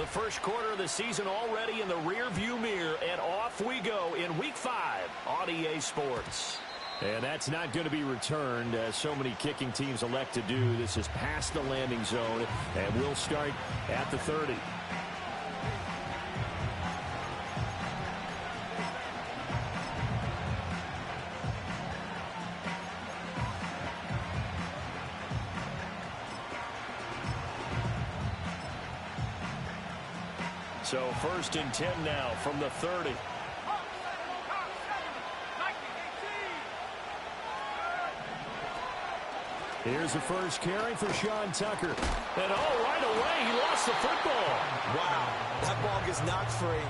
the first quarter of the season already in the rearview mirror, and off we go in Week 5 on EA Sports. And that's not going to be returned, as so many kicking teams elect to do. This is past the landing zone, and we'll start at the 30. So 1st and 10 now from the 30. Here's the first carry for Sean Tucker. And right away, he lost the football. Wow, that ball gets knocked free,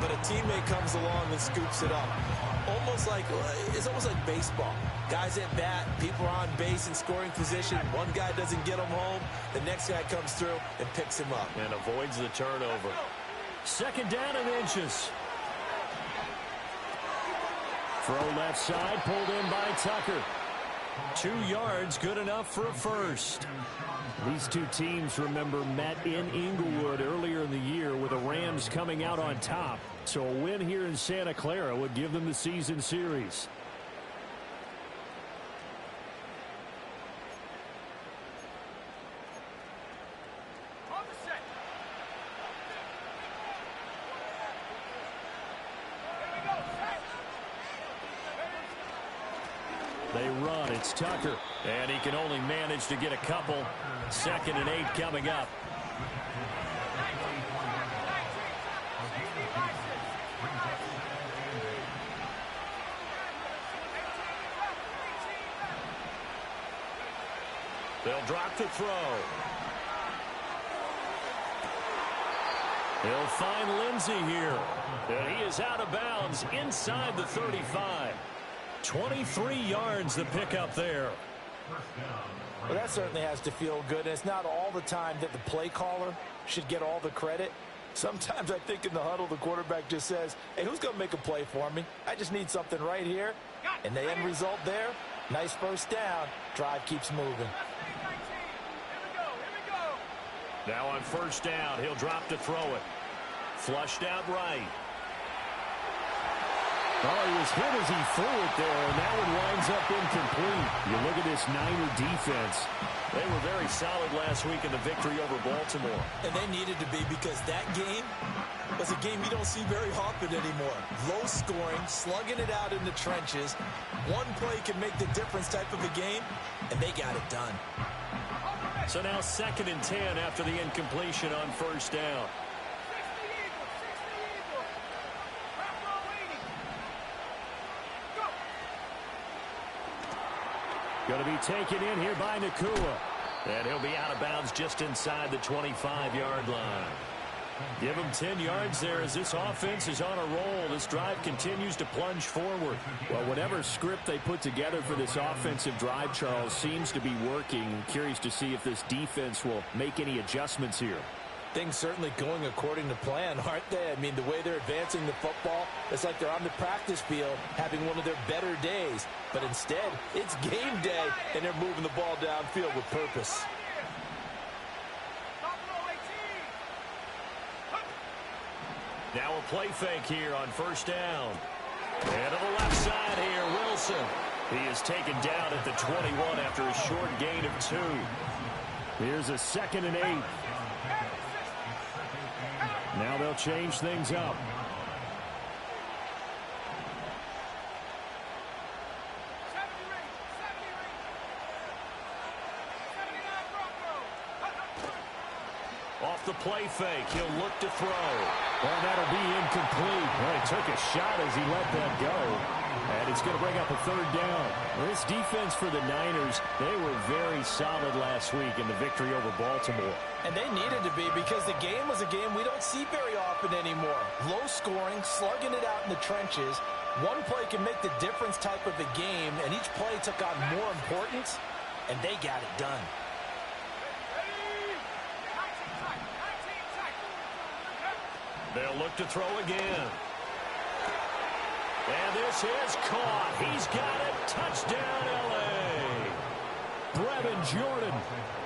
but a teammate comes along and scoops it up. It's almost like baseball. Guys at bat, people are on base in scoring position. One guy doesn't get him home, the next guy comes through and picks him up. And avoids the turnover. 2nd down and inches. Throw left side, pulled in by Tucker. 2 yards, good enough for a first. These two teams, remember, met in Inglewood earlier in the year with the Rams coming out on top. So a win here in Santa Clara would give them the season series. They run. It's Tucker. And he can only manage to get a couple. 2nd and 8 coming up. They'll drop the throw. He'll find Lindsey here. And he is out of bounds inside the 35. 23 yards the pickup there. Well, that certainly has to feel good. And it's not all the time that the play caller should get all the credit. Sometimes I think in the huddle, the quarterback just says, hey, who's going to make a play for me? I just need something right here. And the end result there, nice first down. Drive keeps moving. Now on 1st down, he'll drop to throw it. Flushed out right. Oh, he was hit as he threw it there, and that one winds up incomplete. You look at this Niner defense. They were very solid last week in the victory over Baltimore. And they needed to be, because that game was a game you don't see very often anymore. Low scoring, slugging it out in the trenches. One play can make the difference type of a game, and they got it done. So now 2nd and 10 after the incompletion on 1st down. Going to be taken in here by Nacua. And he'll be out of bounds just inside the 25-yard line. Give him 10 yards there as this offense is on a roll. This drive continues to plunge forward. Well, whatever script they put together for this offensive drive, Charles, seems to be working. I'm curious to see if this defense will make any adjustments here. Things certainly going according to plan, aren't they? I mean, the way they're advancing the football, it's like they're on the practice field having one of their better days. But instead, it's game day, and they're moving the ball downfield with purpose. Now a play fake here on 1st down. And to the left side here, Wilson. He is taken down at the 21 after a short gain of 2. Here's a 2nd and 8. Now they'll change things up. Off the play fake, he'll look to throw. Well, that'll be incomplete. Well, he took a shot as he let that go. And it's going to bring up a 3rd down. This defense for the Niners, they were very solid last week in the victory over Baltimore. And they needed to be, because the game was a game we don't see very often anymore. Low scoring, slugging it out in the trenches. One play can make the difference type of a game, and each play took on more importance, and they got it done. They'll look to throw again. And this is caught. He's got it. Touchdown, L.A. Brevin Jordan.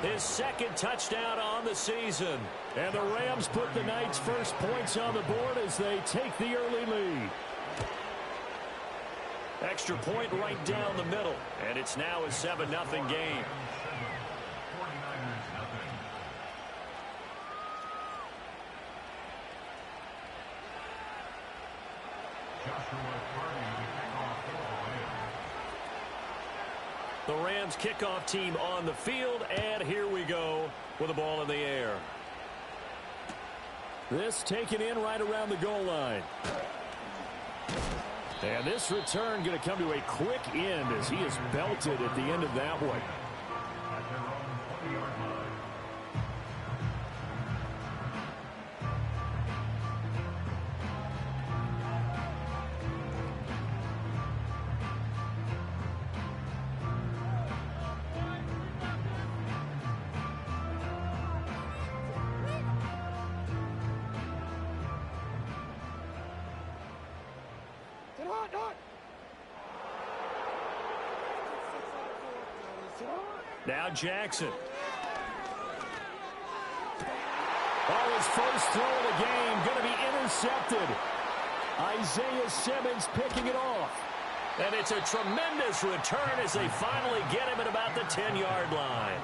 His second touchdown on the season. And the Rams put the Knights' first points on the board as they take the early lead. Extra point right down the middle. And it's now a 7-0 game. The Rams kickoff team on the field, and here we go with the ball in the air. This taken in right around the goal line. And this return going to come to a quick end as he is belted at the end of that one. Now Jackson. Oh, his first throw of the game going to be intercepted. Isaiah Simmons picking it off. And it's a tremendous return as they finally get him at about the 10-yard line.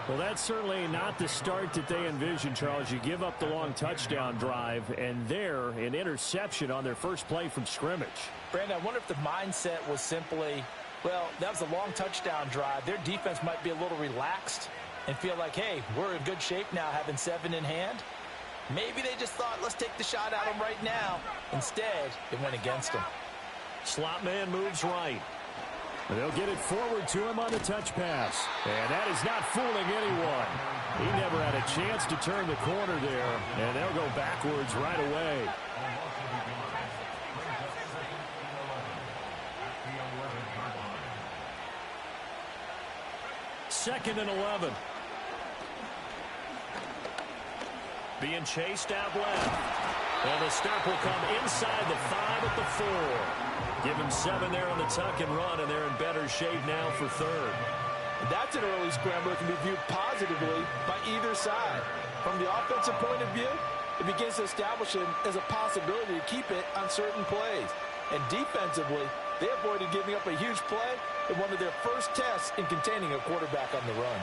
Well, that's certainly not the start that they envisioned, Charles. You give up the long touchdown drive, and there, an interception on their first play from scrimmage. Brandon, I wonder if the mindset was simply, well, that was a long touchdown drive. Their defense might be a little relaxed and feel like, hey, we're in good shape now having 7 in hand. Maybe they just thought, let's take the shot at them right now. Instead, it went against them. Slot man moves right. And they'll get it forward to him on the touch pass. And that is not fooling anyone. He never had a chance to turn the corner there. And they'll go backwards right away. Second and 11. Being chased out left. And the stop will come inside the 5 at the 4. Give him 7 there on the tuck and run, and they're in better shape now for third. That's an early scramble that can be viewed positively by either side. From the offensive point of view, it begins to establish him as a possibility to keep it on certain plays. And defensively, they avoided giving up a huge play in one of their first tests in containing a quarterback on the run.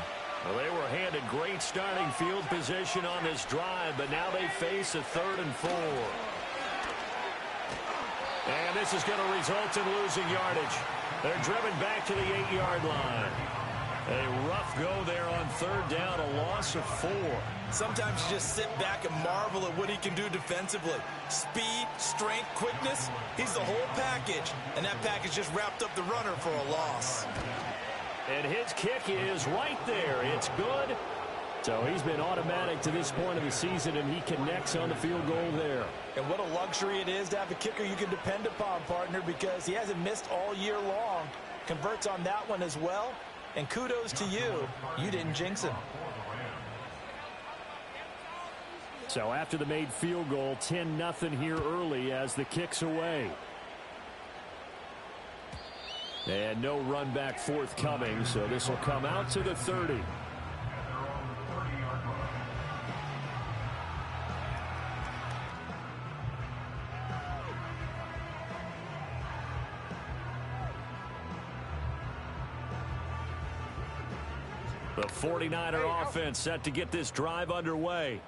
Well, they were handed great starting field position on this drive, but now they face a 3rd and 4. And this is going to result in losing yardage. They're driven back to the 8-yard line. A rough go there on 3rd down, a loss of 4. Sometimes you just sit back and marvel at what he can do defensively. Speed, strength, quickness, he's the whole package. And that package just wrapped up the runner for a loss. And his kick is right there. It's good. So he's been automatic to this point of the season, and he connects on the field goal there. And what a luxury it is to have a kicker you can depend upon, partner, because he hasn't missed all year long. Converts on that one as well. And kudos to you. You didn't jinx him. So after the made field goal, 10-0 here early as the kick's away. And no run back forthcoming, so this will come out to the 30. The 49er offense set to get this drive underway.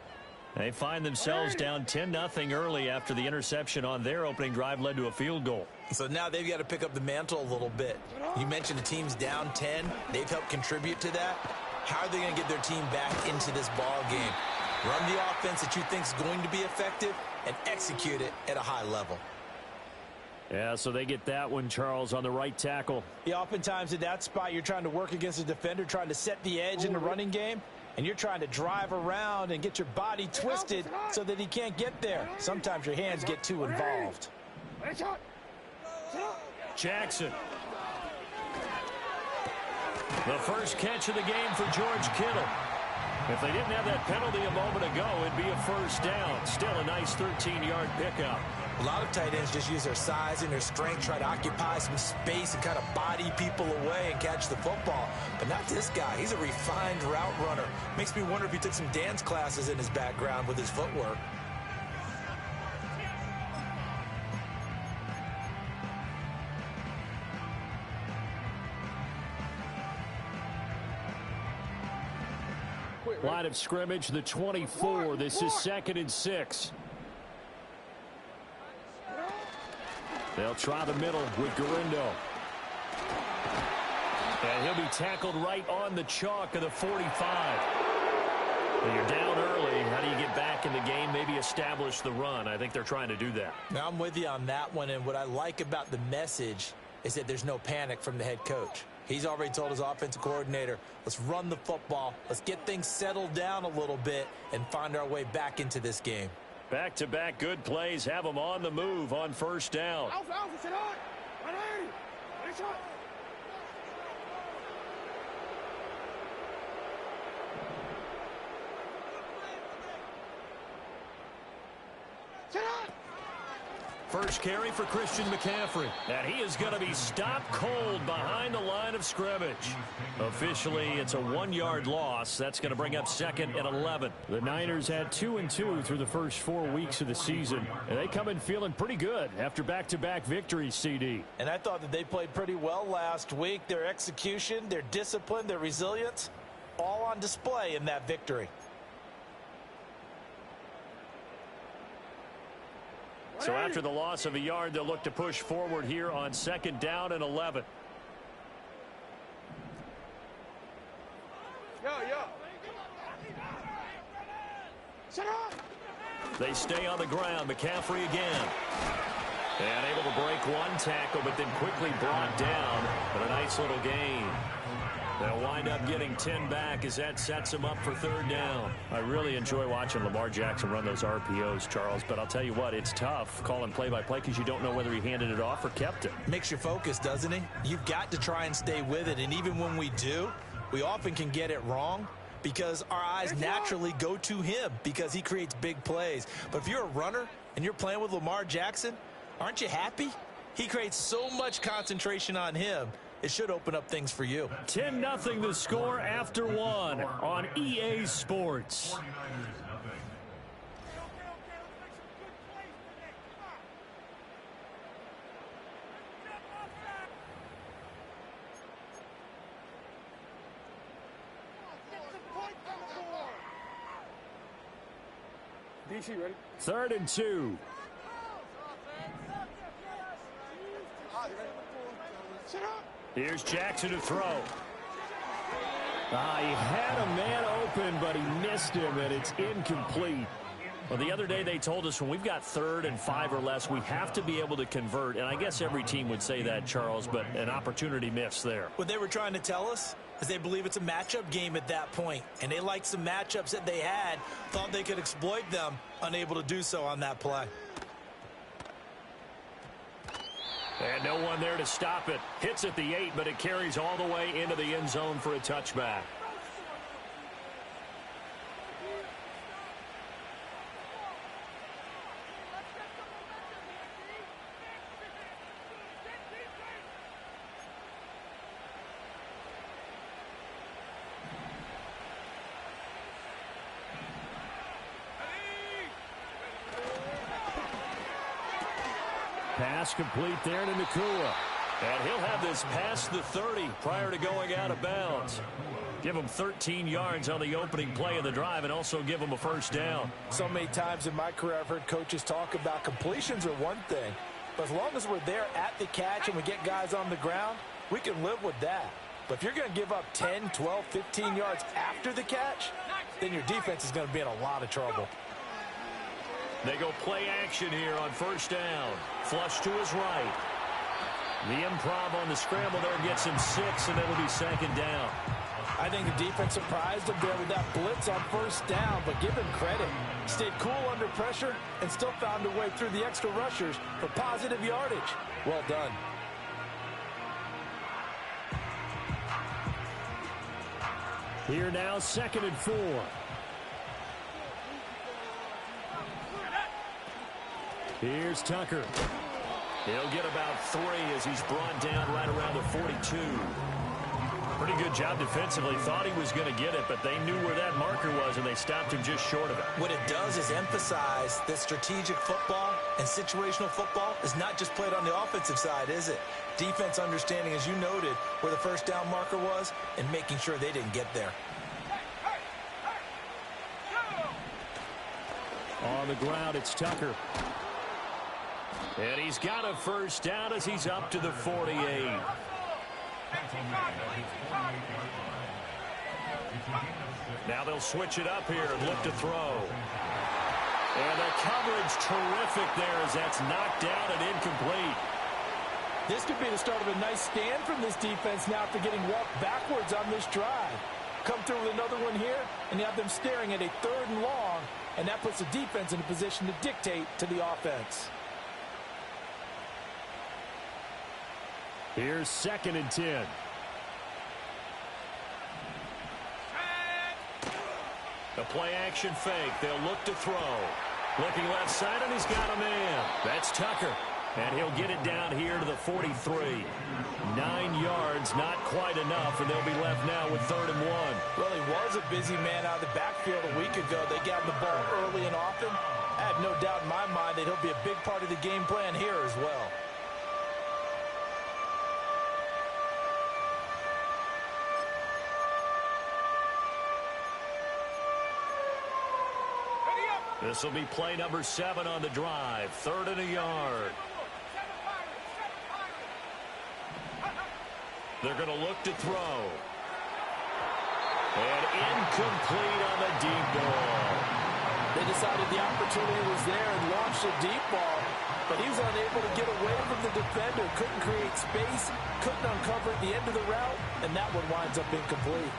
They find themselves down 10-0 early after the interception on their opening drive led to a field goal. So now they've got to pick up the mantle a little bit. You mentioned the team's down 10. They've helped contribute to that. How are they going to get their team back into this ball game? Run the offense that you think is going to be effective and execute it at a high level. Yeah, so they get that one, Charles, on the right tackle. Yeah, oftentimes in that spot, you're trying to work against a defender, trying to set the edge in the running game, and you're trying to drive around and get your body twisted so that he can't get there. Sometimes your hands get too involved. Jackson. The first catch of the game for George Kittle. If they didn't have that penalty a moment ago, it'd be a first down. Still a nice 13-yard pickup. A lot of tight ends just use their size and their strength, try to occupy some space and kind of body people away and catch the football. But not this guy. He's a refined route runner. Makes me wonder if he took some dance classes in his background with his footwork. Line of scrimmage, the 24. This is 2nd and 6. They'll try the middle with Garindo. And he'll be tackled right on the chalk of the 45. When you're down early, how do you get back in the game, maybe establish the run? I think they're trying to do that. Now, I'm with you on that one, and what I like about the message is that there's no panic from the head coach. He's already told his offensive coordinator, let's run the football, let's get things settled down a little bit and find our way back into this game. Back-to-back good plays have them on the move on 1st down. First carry for Christian McCaffrey. And he is going to be stopped cold behind the line of scrimmage. Officially, it's a 1-yard loss. That's going to bring up 2nd and 11. The Niners had 2-2 through the first 4 weeks of the season. And they come in feeling pretty good after back-to-back victories, CD. And I thought that they played pretty well last week. Their execution, their discipline, their resilience, all on display in that victory. So after the loss of a yard, they'll look to push forward here on 2nd down and 11. They stay on the ground. McCaffrey again. And able to break one tackle, but then quickly brought down. But a nice little gain. They'll wind up getting 10 back as that sets them up for 3rd down. I really enjoy watching Lamar Jackson run those RPOs, Charles, but I'll tell you what, it's tough calling play-by-play because you don't know whether he handed it off or kept it. Makes you focus, doesn't he? You've got to try and stay with it, and even when we do, we often can get it wrong because our eyes naturally go to him because he creates big plays. But if you're a runner and you're playing with Lamar Jackson, aren't you happy? He creates so much concentration on him. It should open up things for you. 10-0 the score after 1 on EA Sports. DC ready? 3rd and 2. Here's Jackson to throw. He had a man open, but he missed him, and it's incomplete. Well, the other day they told us when we've got 3rd and 5 or less, we have to be able to convert. And I guess every team would say that, Charles, but an opportunity missed there. What they were trying to tell us is they believe it's a matchup game at that point, and they liked some matchups that they had, thought they could exploit them, unable to do so on that play. And no one there to stop it. Hits at the 8, but it carries all the way into the end zone for a touchback. Pass complete there to Nacua. And he'll have this past the 30 prior to going out of bounds. Give him 13 yards on the opening play of the drive and also give him a 1st down. So many times in my career I've heard coaches talk about completions are one thing. But as long as we're there at the catch and we get guys on the ground, we can live with that. But if you're going to give up 10, 12, 15 yards after the catch, then your defense is going to be in a lot of trouble. They go play action here on 1st down. Flush to his right. The improv on the scramble there gets him 6, and it'll be 2nd down. I think the defense surprised him there with that blitz on 1st down, but give him credit. Stayed cool under pressure and still found a way through the extra rushers for positive yardage. Well done. Here now, 2nd and 4. Here's Tucker. He'll get about 3 as he's brought down right around the 42. Pretty good job defensively. Thought he was going to get it, but they knew where that marker was, and they stopped him just short of it. What it does is emphasize that strategic football and situational football is not just played on the offensive side, is it? Defense understanding, as you noted, where the first down marker was and making sure they didn't get there. On the ground, it's Tucker. And he's got a first down as he's up to the 48. Now they'll switch it up here and look to throw. And the coverage terrific there as that's knocked down and incomplete. This could be the start of a nice stand from this defense now after getting walked backwards on this drive. Come through with another one here, and you have them staring at a 3rd and long, and that puts the defense in a position to dictate to the offense. Here's 2nd and 10. The play action fake. They'll look to throw. Looking left side, and he's got a man. That's Tucker. And he'll get it down here to the 43. 9 yards, not quite enough, and they'll be left now with 3rd and 1. Well, he was a busy man out of the backfield a week ago. They got him the ball early and often. I have no doubt in my mind that he'll be a big part of the game plan here as well. This will be play number 7 on the drive. 3rd and a yard. They're going to look to throw. And incomplete on the deep ball. They decided the opportunity was there and launched a deep ball, but he was unable to get away from the defender, couldn't create space, couldn't uncover at the end of the route, and that one winds up incomplete.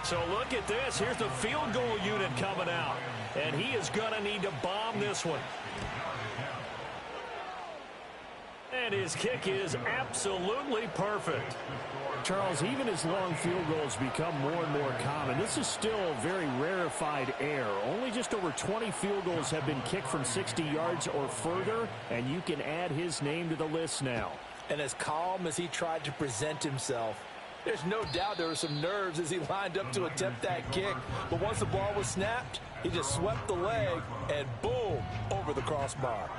So look at this. Here's the field goal unit coming out. And he is going to need to bomb this one. And his kick is absolutely perfect. Charles, even as long field goals become more and more common, this is still very rarefied air. Only just over 20 field goals have been kicked from 60 yards or further, and you can add his name to the list now. And as calm as he tried to present himself, there's no doubt there were some nerves as he lined up to attempt that kick. But once the ball was snapped, he just swept the leg and boom, over the crossbar.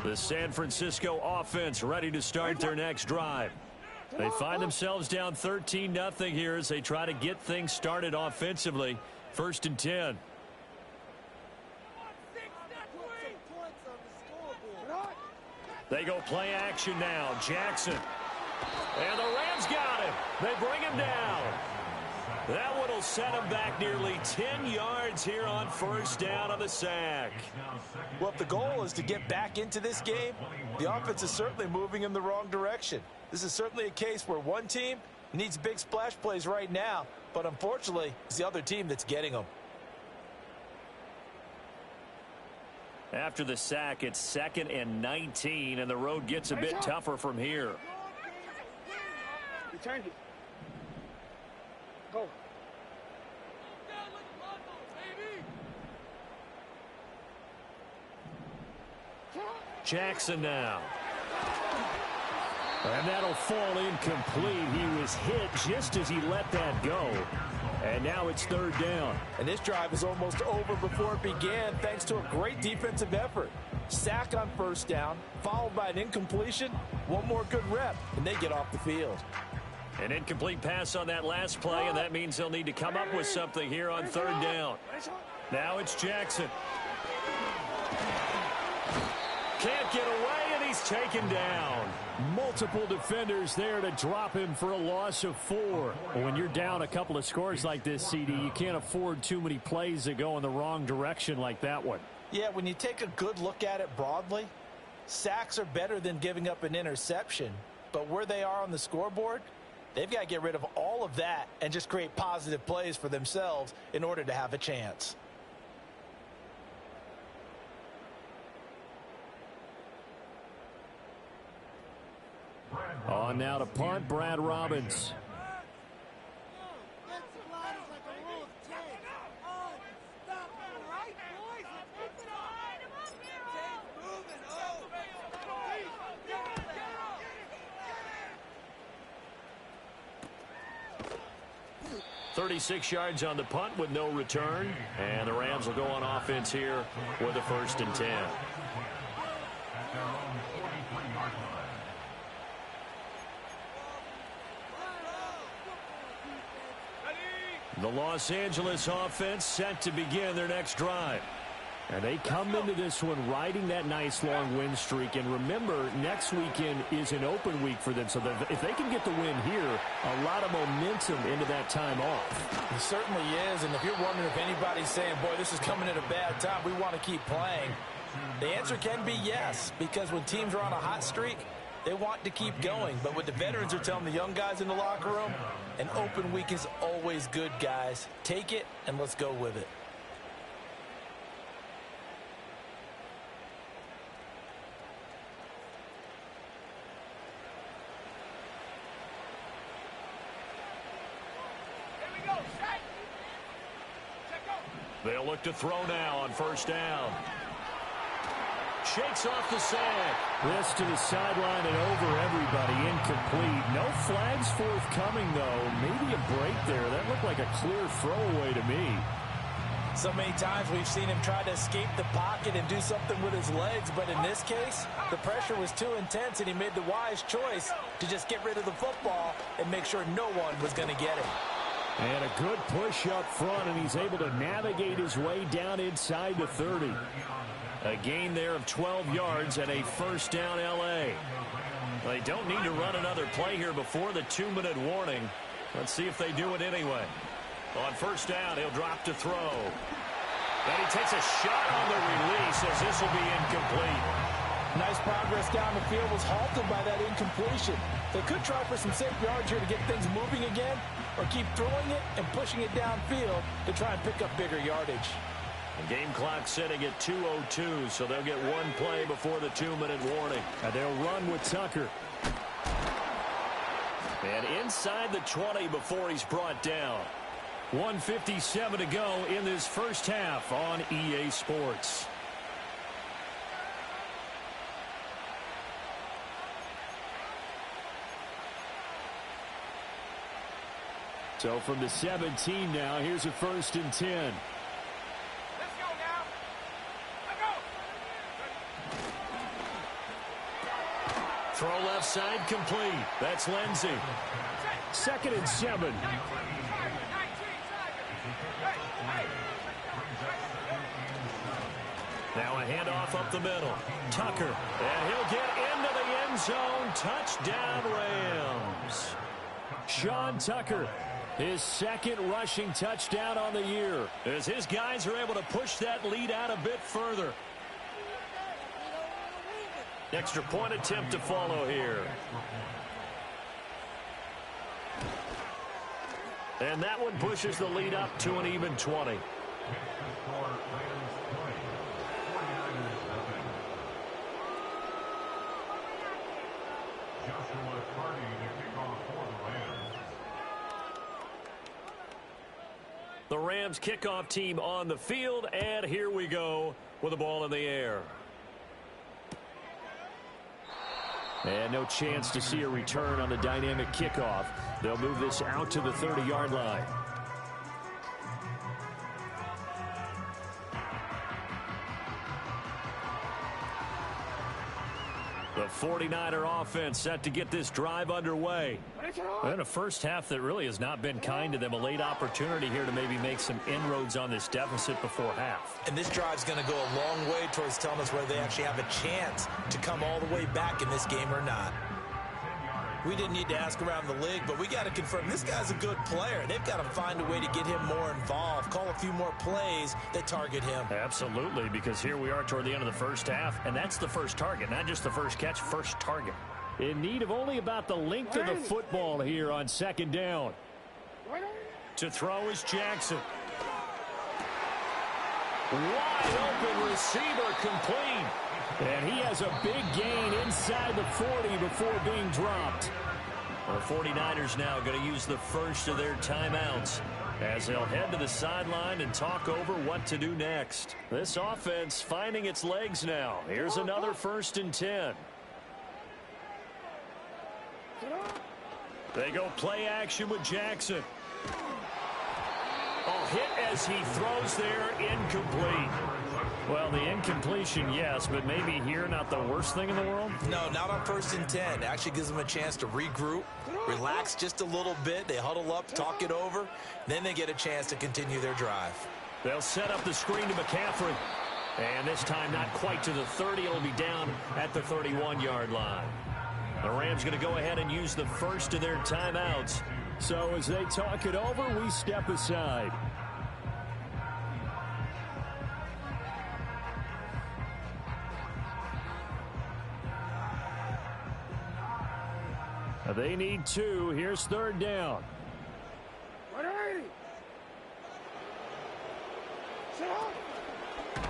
The San Francisco offense ready to start their next drive. They find themselves down 13-0 here as they try to get things started offensively. 1st and 10. They go play action now. Jackson. And the Rams got him. They bring him down. That one will set him back nearly 10 yards here on 1st down on the sack. Well, if the goal is to get back into this game, the offense is certainly moving in the wrong direction. This is certainly a case where one team needs big splash plays right now, but unfortunately, it's the other team that's getting them. After the sack, it's 2nd and 19, and the road gets a bit tougher from here. Return it. Go. Jackson now. And that'll fall incomplete. He was hit just as he let that go. And now it's 3rd down. And this drive is almost over before it began thanks to a great defensive effort. Sack on 1st down, followed by an incompletion. One more good rep, and they get off the field. An incomplete pass on that last play, and that means they'll need to come up with something here on 3rd down. Now it's Jackson. Can't get away, and he's taken down. Multiple defenders there to drop him for a loss of 4. When you're down a couple of scores like this, CD, you can't afford too many plays that go in the wrong direction like that one. Yeah, when you take a good look at it broadly, sacks are better than giving up an interception. But where they are on the scoreboard, they've got to get rid of all of that and just create positive plays for themselves in order to have a chance. On now to punt, Brad Robbins. .36 yards on the punt with no return. And the Rams will go on offense here with a 1st and 10. The Los Angeles offense set to begin their next drive. And they come into this one riding that nice long win streak. And remember, next weekend is an open week for them. So that if they can get the win here, a lot of momentum into that time off. It certainly is. And if you're wondering if anybody's saying, boy, this is coming at a bad time, we want to keep playing, the answer can be yes. Because when teams are on a hot streak, they want to keep going. But what the veterans are telling the young guys in the locker room, an open week is always good, guys. Take it and let's go with it. They'll look to throw now on 1st down. Shakes off the sack. This to the sideline and over everybody. Incomplete. No flags forthcoming, though. Maybe a break there. That looked like a clear throwaway to me. So many times we've seen him try to escape the pocket and do something with his legs, but in this case, the pressure was too intense, and he made the wise choice to just get rid of the football and make sure no one was going to get it. And a good push up front, and he's able to navigate his way down inside the 30. A gain there of 12 yards and a 1st down L.A. They don't need to run another play here before the 2-minute warning. Let's see if they do it anyway. On 1st down, he'll drop to throw. And he takes a shot on the release as this will be incomplete. Nice progress down the field, was halted by that incompletion. They could try for some safe yards here to get things moving again, or keep throwing it and pushing it downfield to try and pick up bigger yardage. The game clock sitting at 2:02, so they'll get one play before the 2-minute warning. And they'll run with Tucker. And inside the 20 before he's brought down. 1:57 to go in this first half on EA Sports. So from the 17 now, here's a 1st and 10. Let's go now. Let's go. Throw left side complete. That's Lindsey. 2nd and 7. Now a handoff up the middle. Tucker. And he'll get into the end zone. Touchdown, Rams. Sean Tucker, his 2nd rushing touchdown on the year, as his guys are able to push that lead out a bit further. Extra point attempt to follow here. And that one pushes the lead up to an even 20. The Rams kickoff team on the field, and here we go with the ball in the air. And no chance to see a return on the dynamic kickoff. They'll move this out to the 30-yard line. The 49er offense set to get this drive underway. And a first half that really has not been kind to them. A late opportunity here to maybe make some inroads on this deficit before half. And this drive's going to go a long way towards telling us whether they actually have a chance to come all the way back in this game or not. We didn't need to ask around the league, but we got to confirm this guy's a good player. They've got to find a way to get him more involved, call a few more plays that target him. Absolutely, because here we are toward the end of the first half, and that's the first target, not just the first catch, first target. In need of only about the length of the football here on 2nd down. To throw is Jackson. Wide open receiver complete. And he has a big gain inside the 40 before being dropped. The 49ers now going to use the first of their timeouts as they'll head to the sideline and talk over what to do next. This offense finding its legs now. Here's another 1st and 10. They go play action with Jackson. Oh, hit as he throws there, incomplete. Well, the incompletion, yes, but maybe here not the worst thing in the world? No, not on 1st and 10. Actually gives them a chance to regroup, relax just a little bit. They huddle up, talk it over. Then they get a chance to continue their drive. They'll set up the screen to McCaffrey. And this time not quite to the 30. It'll be down at the 31-yard line. The Rams going to go ahead and use the first of their timeouts. So as they talk it over, we step aside. They need 2. Here's 3rd down.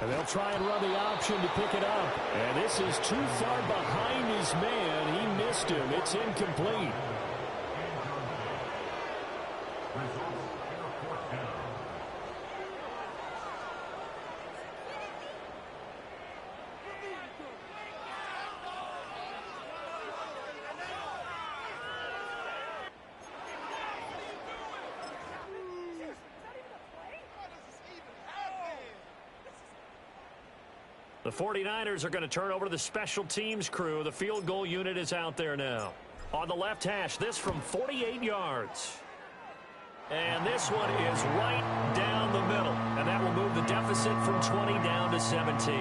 And they'll try and run the option to pick it up. And this is too far behind his man. He missed him. It's incomplete. The 49ers are going to turn over to the special teams crew. The field goal unit is out there now. On the left hash, this from 48 yards. And this one is right down the middle. And that will move the deficit from 20 down to 17.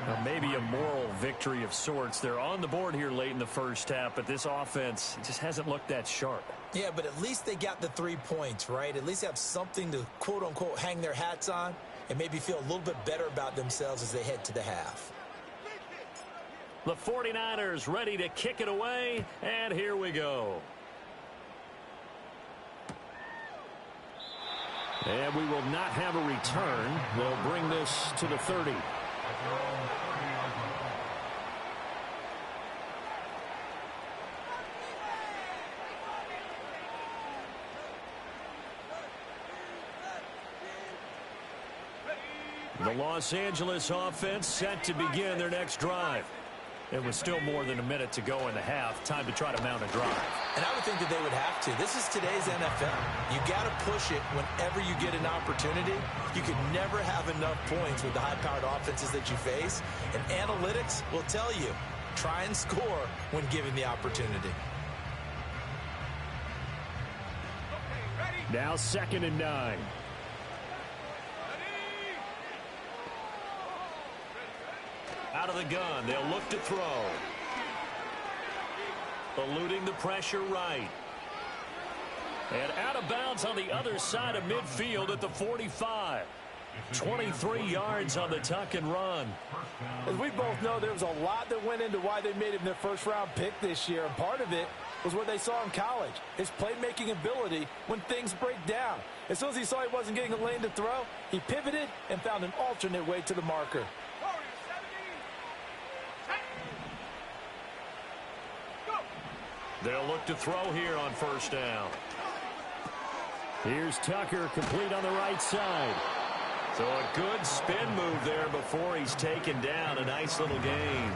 Well, maybe a moral victory of sorts. They're on the board here late in the first half, but this offense just hasn't looked that sharp. Yeah, but at least they got the 3 points, right? At least have something to, quote-unquote, hang their hats on and maybe feel a little bit better about themselves as they head to the half. The 49ers ready to kick it away, and here we go. And we will not have a return. They'll bring this to the 30. The Los Angeles offense set to begin their next drive. It was still more than a minute to go in the half. Time to try to mount a drive. And I would think that they would have to. This is today's NFL. You got to push it whenever you get an opportunity. You can never have enough points with the high-powered offenses that you face. And analytics will tell you, try and score when given the opportunity. Now 2nd and 9. Out of the gun, they'll look to throw. Eluding the pressure right. And out of bounds on the other side of midfield at the 45. 23 yards on the tuck and run. As we both know, there was a lot that went into why they made him their first-round pick this year. And part of it was what they saw in college, his playmaking ability when things break down. As soon as he saw he wasn't getting a lane to throw, he pivoted and found an alternate way to the marker. They'll look to throw here on first down. Here's Tucker, complete on the right side. So a good spin move there before he's taken down. A nice little gain.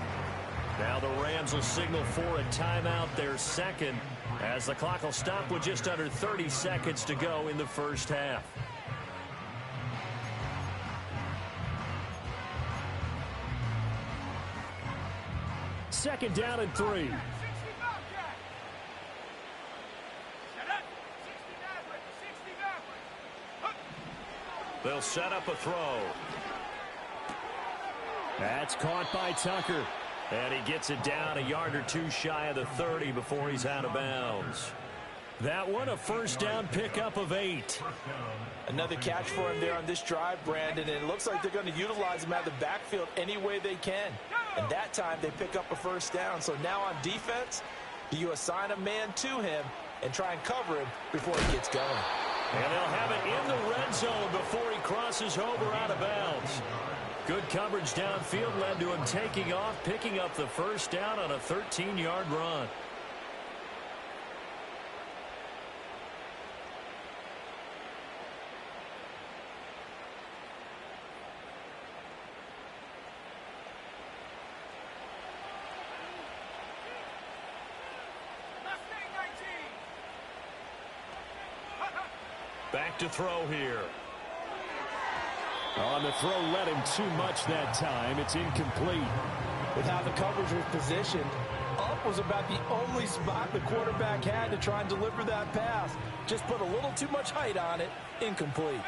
Now the Rams will signal for a timeout, their second, as the clock will stop with just under 30 seconds to go in the first half. Second down and 3. They'll set up a throw. That's caught by Tucker. And he gets it down a yard or two shy of the 30 before he's out of bounds. That one, a first down pickup of 8. Another catch for him there on this drive, Brandon, and it looks like they're going to utilize him out of the backfield any way they can. And that time they pick up a first down. So now on defense, you assign a man to him and try and cover him before he gets going. And they'll have it in the red zone before he crosses over out of bounds. Good coverage downfield led to him taking off, picking up the first down on a 13-yard run. to throw here. On the throw, led him too much that time. It's incomplete. With how the coverage was positioned, up was about the only spot the quarterback had to try and deliver that pass. Just put a little too much height on it. Incomplete.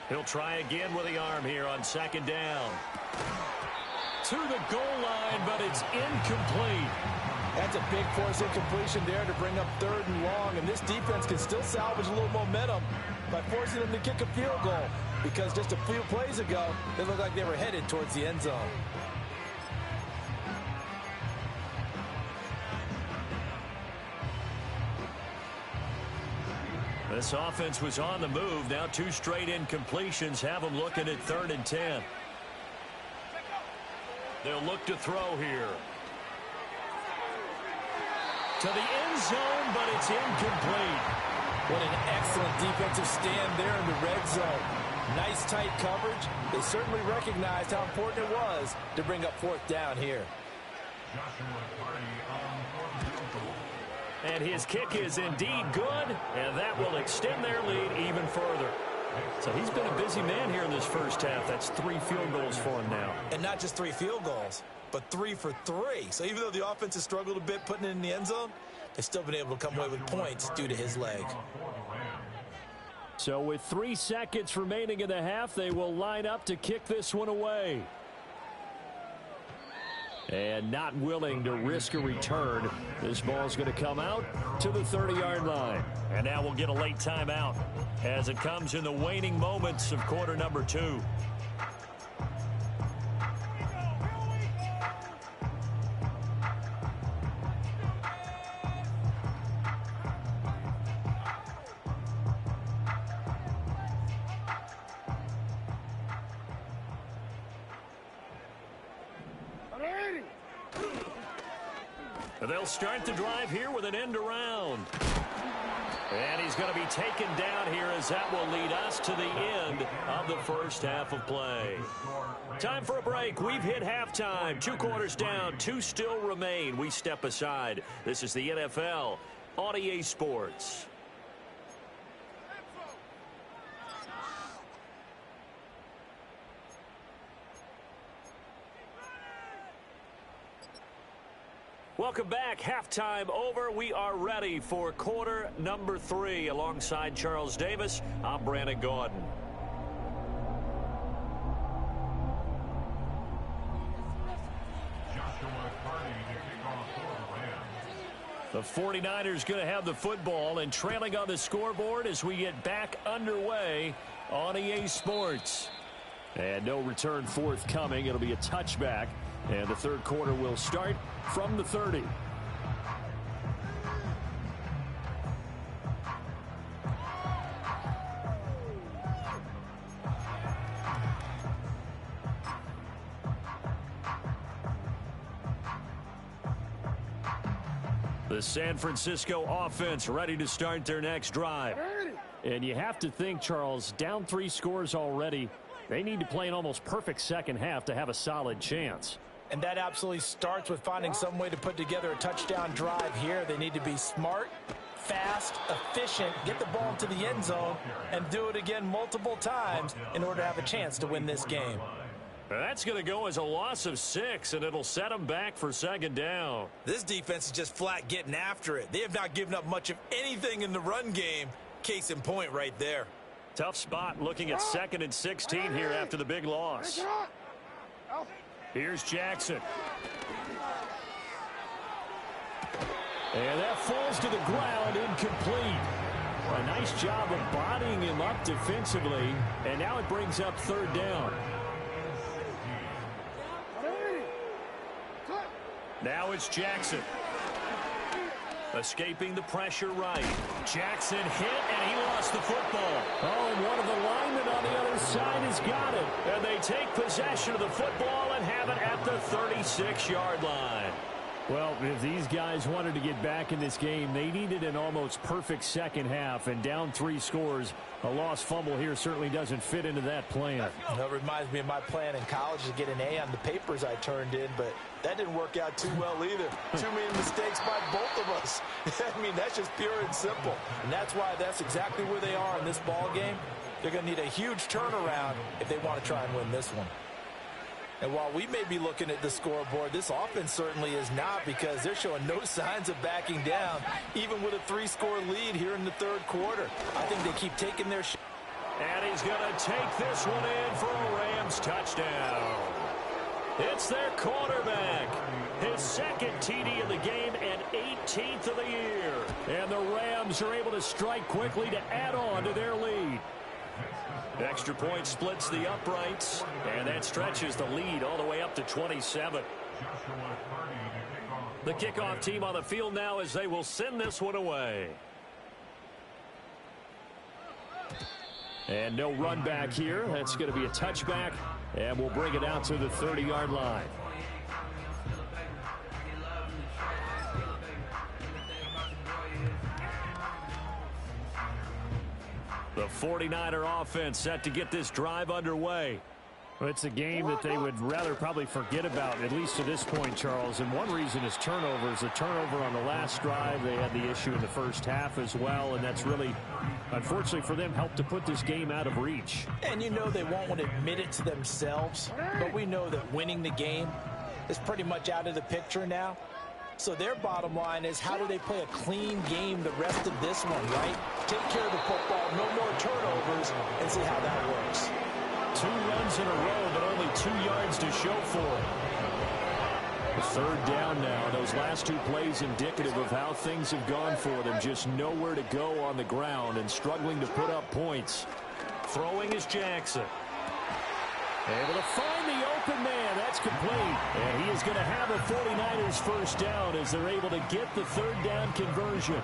He'll try again with the arm here on second down. To the goal line, but it's incomplete. That's a big force incompletion there to bring up 3rd and long, and this defense can still salvage a little momentum by forcing them to kick a field goal, because just a few plays ago, they looked like they were headed towards the end zone. This offense was on the move. Now 2 straight incompletions have them looking at 3rd and 10. They'll look to throw here. To the end zone, but it's incomplete. What an excellent defensive stand there in the red zone. Nice tight coverage. They certainly recognized how important it was to bring up 4th down here. And his kick is indeed good, and that will extend their lead even further. So he's been a busy man here in this first half. That's 3 field goals for him now. And not just 3 field goals, but 3 for 3. So even though the offense has struggled a bit putting it in the end zone, they've still been able to come away with points due to his leg. So with 3 seconds remaining in the half, they will line up to kick this one away. And not willing to risk a return. This ball's going to come out to the 30-yard line. And now we'll get a late timeout as it comes in the waning moments of quarter number 2. They'll start the drive here with an end around. And he's going to be taken down here as that will lead us to the end of the first half of play. Time for a break. We've hit halftime. 2 quarters down. 2 still remain. We step aside. This is the NFL on EA Sports. Welcome back. Halftime over. We are ready for quarter number 3. Alongside Charles Davis, I'm Brandon Gaudin. The 49ers going to have the football and trailing on the scoreboard as we get back underway on EA Sports. And no return forthcoming. It'll be a touchback. And the third quarter will start from the 30. The San Francisco offense ready to start their next drive. And you have to think, Charles, down 3 scores already. They need to play an almost perfect second half to have a solid chance. And that absolutely starts with finding some way to put together a touchdown drive here. They need to be smart, fast, efficient, get the ball to the end zone, and do it again multiple times in order to have a chance to win this game. That's going to go as a loss of 6, and it'll set them back for second down. This defense is just flat getting after it. They have not given up much of anything in the run game. Case in point right there. Tough spot looking at 2nd and 16 here after the big loss. Here's Jackson. And that falls to the ground, incomplete. A nice job of bodying him up defensively, and now it brings up 3rd down. Now it's Jackson. Escaping the pressure right. Jackson hit, and he lost the football. Oh, and one of the linemen on the other side has got it. And they take possession of the football and have it at the 36-yard line. Well, if these guys wanted to get back in this game, they needed an almost perfect second half, and down 3 scores. A lost fumble here certainly doesn't fit into that plan. It reminds me of my plan in college to get an A on the papers I turned in, but that didn't work out too well either. Too many mistakes by both of us. I mean, that's just pure and simple. And that's why that's exactly where they are in this ball game. They're going to need a huge turnaround if they want to try and win this one. And while we may be looking at the scoreboard, this offense certainly is not, because they're showing no signs of backing down, even with a 3-score lead here in the third quarter. I think they keep taking their shot. And he's going to take this one in for a Rams touchdown. It's their quarterback. His second TD of the game and 18th of the year. And the Rams are able to strike quickly to add on to their lead. Extra point splits the uprights, and that stretches the lead all the way up to 27. The kickoff team on the field now as they will send this one away. And no run back here. That's going to be a touchback, and we'll bring it out to the 30-yard line. The 49er offense set to get this drive underway. Well, it's a game that they would rather probably forget about, at least to this point, Charles. And one reason is turnovers. A turnover on the last drive. They had the issue in the first half as well, and that's really, unfortunately for them, helped to put this game out of reach. And you know they won't want to admit it to themselves, but we know that winning the game is pretty much out of the picture now. So their bottom line is, how do they play a clean game the rest of this one, right? Take care of the football, no more turnovers, and see how that works. 2 runs in a row, but only 2 yards to show for it. The third down now. Those last 2 plays indicative of how things have gone for them. Just nowhere to go on the ground and struggling to put up points. Throwing is Jackson. Able to find the open man. That's complete. And he is going to have a 49ers first down as they're able to get the third down conversion.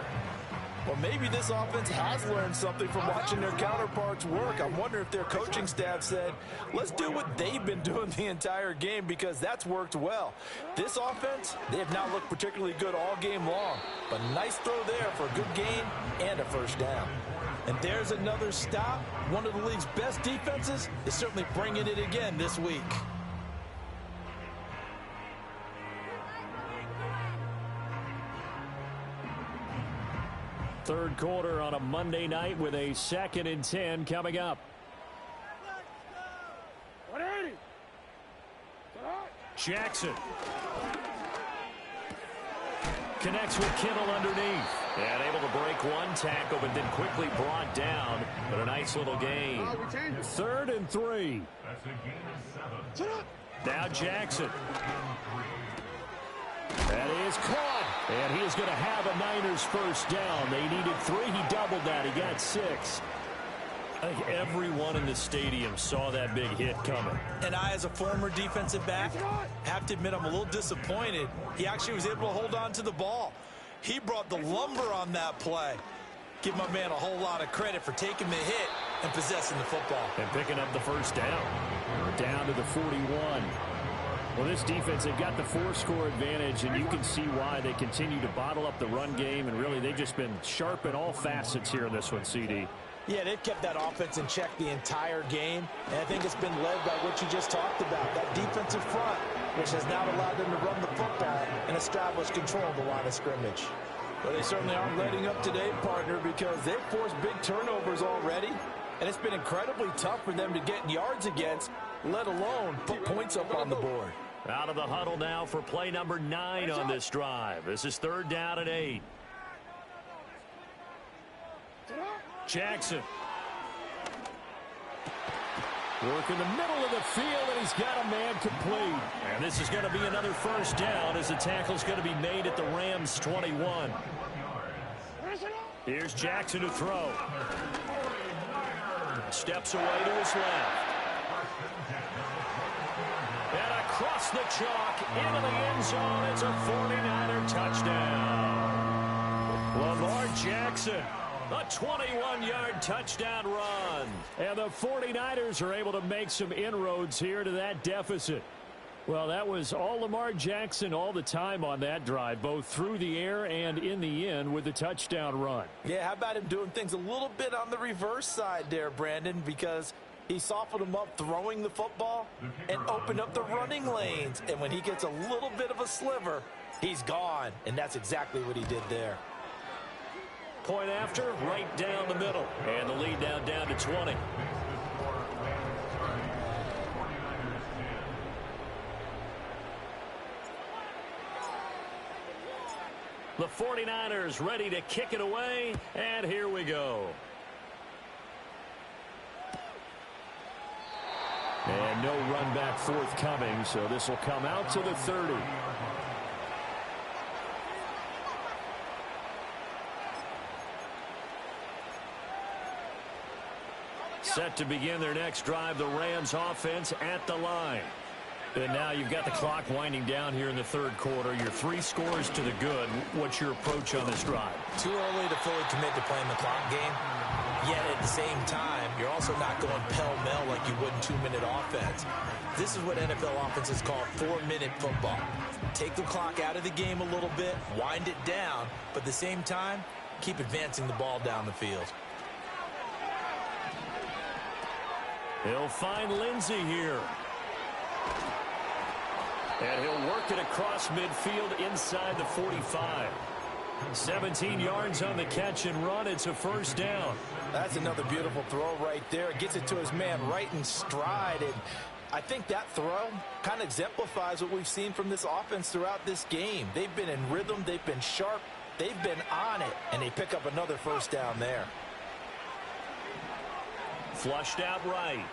Well, maybe this offense has learned something from watching their counterparts work. I'm wondering if their coaching staff said, let's do what they've been doing the entire game, because that's worked well. This offense, they have not looked particularly good all game long. But a nice throw there for a good gain and a first down. And there's another stop. One of the league's best defenses is certainly bringing it again this week. Third quarter on a Monday night with a 2nd and 10 coming up. Jackson connects with Kittle underneath. And able to break one tackle, but then quickly brought down. But a nice little gain. 3rd and 3. Now Jackson. That is caught. And he is going to have a Niners first down. They needed 3. He doubled that. He got 6. I think everyone in the stadium saw that big hit coming. And I, as a former defensive back, have to admit I'm a little disappointed. He actually was able to hold on to the ball. He brought the lumber on that play. Give my man a whole lot of credit for taking the hit and possessing the football. And picking up the first down. We're down to the 41. Well, this defense, they've got the 4-score advantage, and you can see why they continue to bottle up the run game, and really they've just been sharp in all facets here in this one, CD. Yeah, they've kept that offense in check the entire game, and I think it's been led by what you just talked about, that defensive front, which has now allowed them to run the football and establish control of the line of scrimmage. But they certainly aren't letting up today, partner, because they've forced big turnovers already, and it's been incredibly tough for them to get yards against, let alone put points up on the board. Out of the huddle now for play number 9 on this drive. This is 3rd down and 8. Jackson. Work in the middle of the field, and he's got a man complete. And this is going to be another first down as the tackle's going to be made at the Rams' 21. Here's Jackson to throw. Steps away to his left. And across the chalk into the end zone. It's a 49er touchdown. Lamar Jackson. A 21-yard touchdown run. And the 49ers are able to make some inroads here to that deficit. Well, that was all Lamar Jackson all the time on that drive, both through the air and in the end with the touchdown run. Yeah, how about him doing things a little bit on the reverse side there, Brandon, because he softened him up throwing the football and opened up the running lanes. And when he gets a little bit of a sliver, he's gone. And that's exactly what he did there. Point after, right down the middle. And the lead down to 20. The 49ers ready to kick it away, and here we go. And no run back forthcoming, so this will come out to the 30. Set to begin their next drive, the Rams offense at the line. And now you've got the clock winding down here in the third quarter. You're 3 scores to the good. What's your approach on this drive? Too early to fully commit to playing the clock game. Yet at the same time, you're also not going pell-mell like you would in 2-minute offense. This is what NFL offenses call 4-minute football. Take the clock out of the game a little bit, wind it down, but at the same time, keep advancing the ball down the field. He'll find Lindsey here. And he'll work it across midfield inside the 45. 17 yards on the catch and run. It's a first down. That's another beautiful throw right there. Gets it to his man right in stride. And I think that throw kind of exemplifies what we've seen from this offense throughout this game. They've been in rhythm. They've been sharp. They've been on it. And they pick up another first down there. Flushed out right.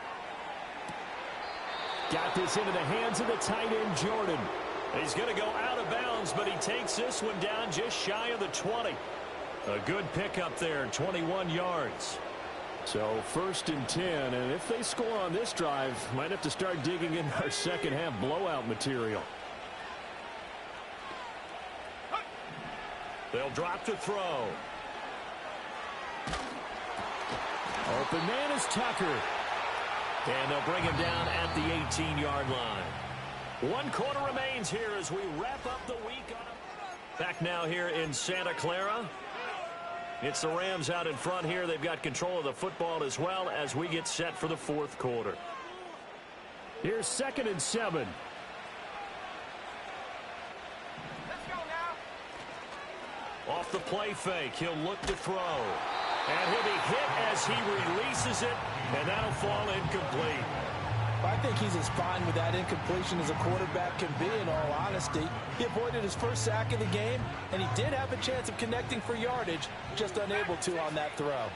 Got this into the hands of the tight end, Jordan. He's going to go out of bounds, but he takes this one down just shy of the 20. A good pickup there, 21 yards. So 1st and 10, and if they score on this drive, might have to start digging in our second half blowout material. They'll drop to throw. Open man is Tucker. And they'll bring him down at the 18-yard line. 1 quarter remains here as we wrap up the week. Back now here in Santa Clara. It's the Rams out in front here. They've got control of the football as well as we get set for the 4th quarter. Here's 2nd and 7. Let's go now. Off the play fake, he'll look to throw. And he'll be hit as he releases it, and that'll fall incomplete. I think he's as fine with that incompletion as a quarterback can be, in all honesty. He avoided his first sack of the game, and he did have a chance of connecting for yardage, just unable to on that throw.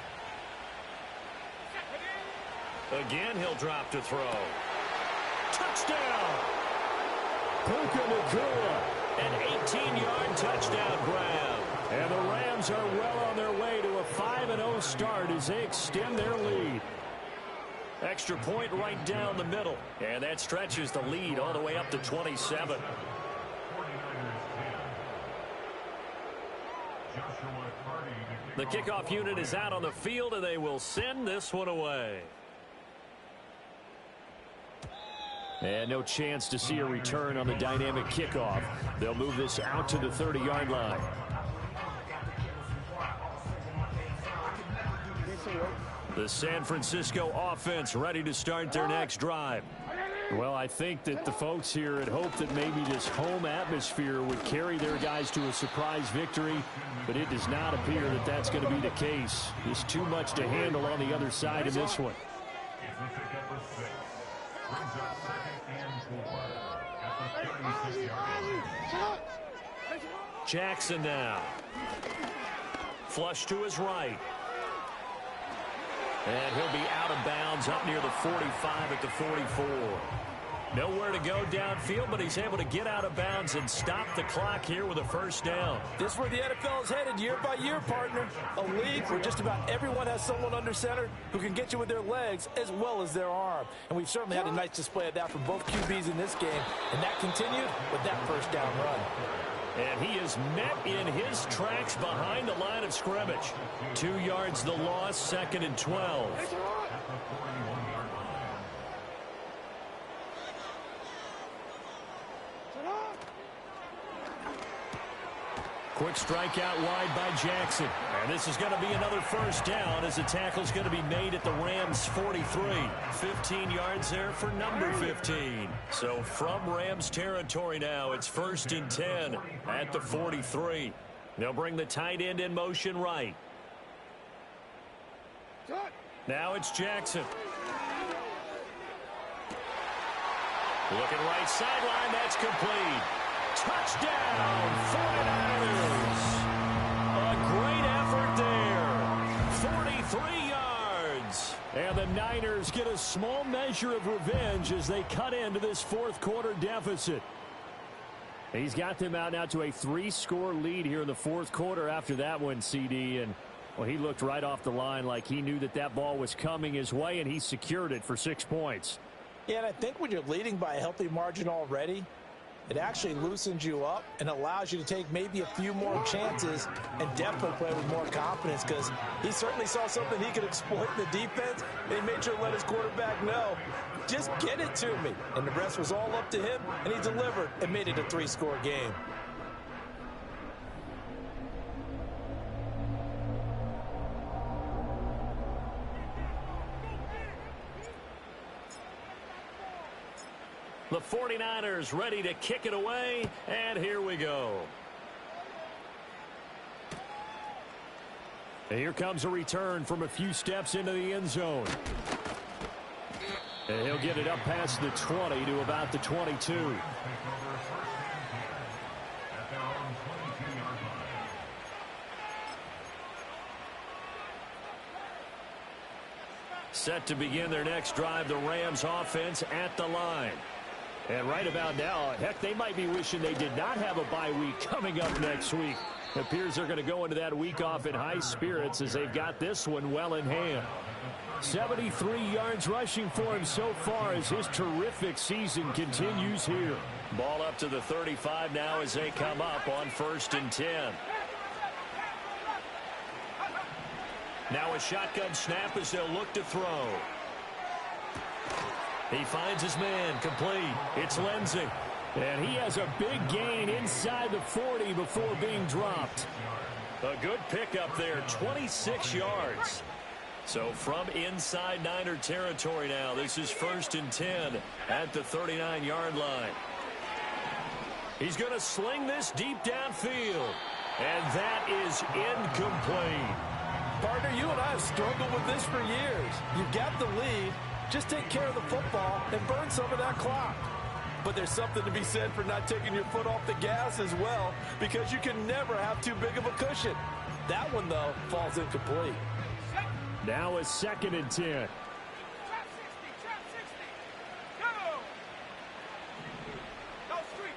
Again, he'll drop to throw. Touchdown! Puka Nacua. An 18-yard touchdown grab. And the Rams are well on their way to a 5-0 start as they extend their lead. Extra point right down the middle. And that stretches the lead all the way up to 27. The kickoff unit is out on the field, and they will send this one away. And no chance to see a return on the dynamic kickoff. They'll move this out to the 30-yard line. The San Francisco offense ready to start their next drive. Well, I think that the folks here had hoped that maybe this home atmosphere would carry their guys to a surprise victory, but it does not appear that that's going to be the case. There's too much to handle on the other side of this one. Jackson now. Flush to his right. And he'll be out of bounds up near the 45 at the 44. Nowhere to go downfield, but he's able to get out of bounds and stop the clock here with a first down. This is where the NFL is headed year by year, partner. A league where just about everyone has someone under center who can get you with their legs as well as their arm. And we've certainly had a nice display of that from both QBs in this game. And that continued with that first down run. And he is met in his tracks behind the line of scrimmage. 2 yards the loss, 2nd and 12. Quick strikeout wide by Jackson. And this is going to be another first down as the tackle's going to be made at the Rams' 43. 15 yards there for number 15. So from Rams territory now, it's 1st and 10 at the 43. They'll bring the tight end in motion right. Now it's Jackson. Looking right sideline, that's complete. Touchdown, 49ers. A great effort there. 43 yards. And the Niners get a small measure of revenge as they cut into this fourth quarter deficit. He's got them out now to a 3-score lead here in the fourth quarter after that one, CD. And, well, he looked right off the line like he knew that that ball was coming his way, and he secured it for 6 points. Yeah, and I think when you're leading by a healthy margin already, it actually loosens you up and allows you to take maybe a few more chances and definitely play with more confidence, because he certainly saw something he could exploit in the defense, and he made sure to let his quarterback know, just get it to me. And the rest was all up to him, and he delivered and made it a 3-score game. The 49ers ready to kick it away, and here we go. And here comes a return from a few steps into the end zone. And he'll get it up past the 20 to about the 22. Set to begin their next drive, the Rams offense at the line. And right about now, heck, they might be wishing they did not have a bye week coming up next week. It appears they're going to go into that week off in high spirits as they've got this one well in hand. 73 yards rushing for him so far as his terrific season continues here. Ball up to the 35 now as they come up on 1st and 10. Now a shotgun snap as they'll look to throw. He finds his man, complete. It's Lindsey. And he has a big gain inside the 40 before being dropped. A good pickup there, 26 yards. So from inside Niner territory now, this is 1st and 10 at the 39-yard line. He's going to sling this deep downfield. And that is incomplete. Partner, you and I have struggled with this for years. You've got the lead. Just take care of the football and burn some of that clock. But there's something to be said for not taking your foot off the gas as well, because you can never have too big of a cushion. That one, though, falls incomplete. Now a 2nd and 10. Trap 60, go! No street.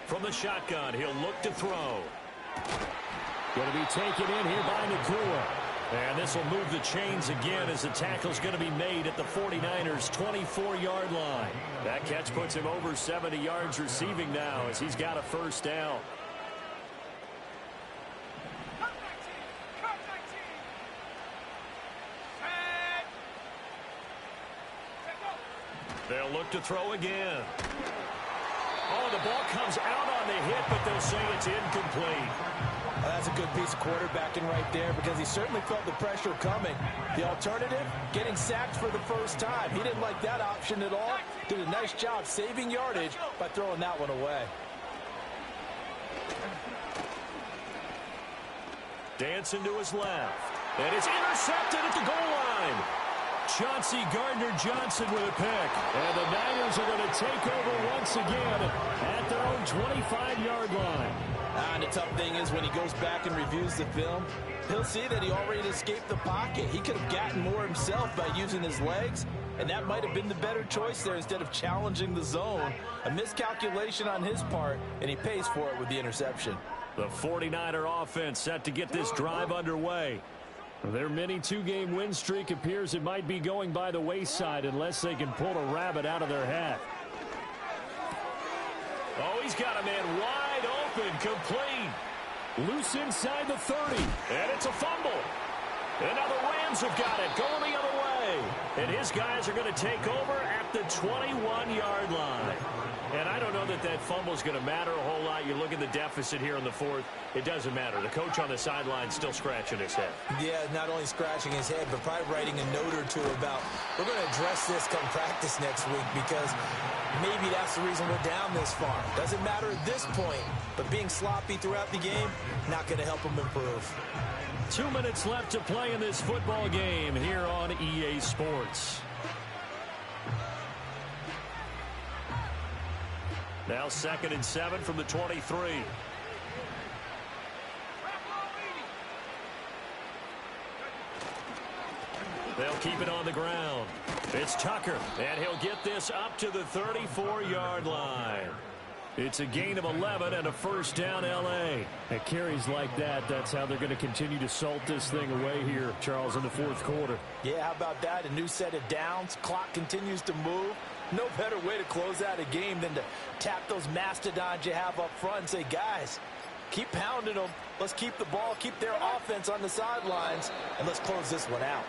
From the shotgun, he'll look to throw. Going to be taken in here by Nakua. And this will move the chains again as the tackle's going to be made at the 49ers' 24-yard line. That catch puts him over 70 yards receiving now as he's got a first down. Cut 19. They'll look to throw again. Oh, the ball comes out on the hit, but they'll say it's incomplete. Well, that's a good piece of quarterbacking right there, because he certainly felt the pressure coming. The alternative, getting sacked for the first time. He didn't like that option at all. Did a nice job saving yardage by throwing that one away. Dancing to his left. And it's intercepted at the goal line. Chauncey Gardner-Johnson with a pick. And the Niners are going to take over once again at their own 25-yard line. And the tough thing is when he goes back and reviews the film, he'll see that he already escaped the pocket. He could have gotten more himself by using his legs, and that might have been the better choice there instead of challenging the zone. A miscalculation on his part, and he pays for it with the interception. The 49er offense set to get this drive underway. Their mini 2-game win streak appears it might be going by the wayside unless they can pull a rabbit out of their hat. Oh, he's got a man wide open, complete. Loose inside the 30. And it's a fumble. And now the Rams have got it, going the other way. And his guys are going to take over at the 21-yard line. And I don't know that that fumble is going to matter a whole lot. You look at the deficit here in the fourth. It doesn't matter. The coach on the sideline still scratching his head. Yeah, not only scratching his head, but probably writing a note or two about, we're going to address this come practice next week because maybe that's the reason we're down this far. Doesn't matter at this point, but being sloppy throughout the game, not going to help him improve. 2 minutes left to play in this football game here on EA Sports. Now 2nd and 7 from the 23. They'll keep it on the ground. It's Tucker, and he'll get this up to the 34-yard line. It's a gain of 11 and a first down, L.A. At carries like that, that's how they're going to continue to salt this thing away here, Charles, in the fourth quarter. Yeah, how about that? A new set of downs. Clock continues to move. No better way to close out a game than to tap those mastodons you have up front and say, guys, keep pounding them. Let's keep the ball, keep their offense on the sidelines, and let's close this one out.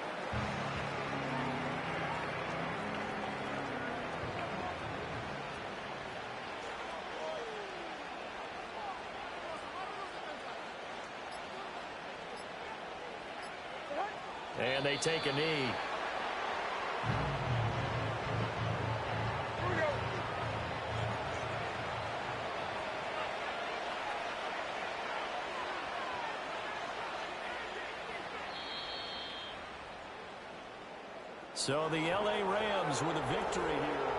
And they take a knee. So the L.A. Rams with a victory here.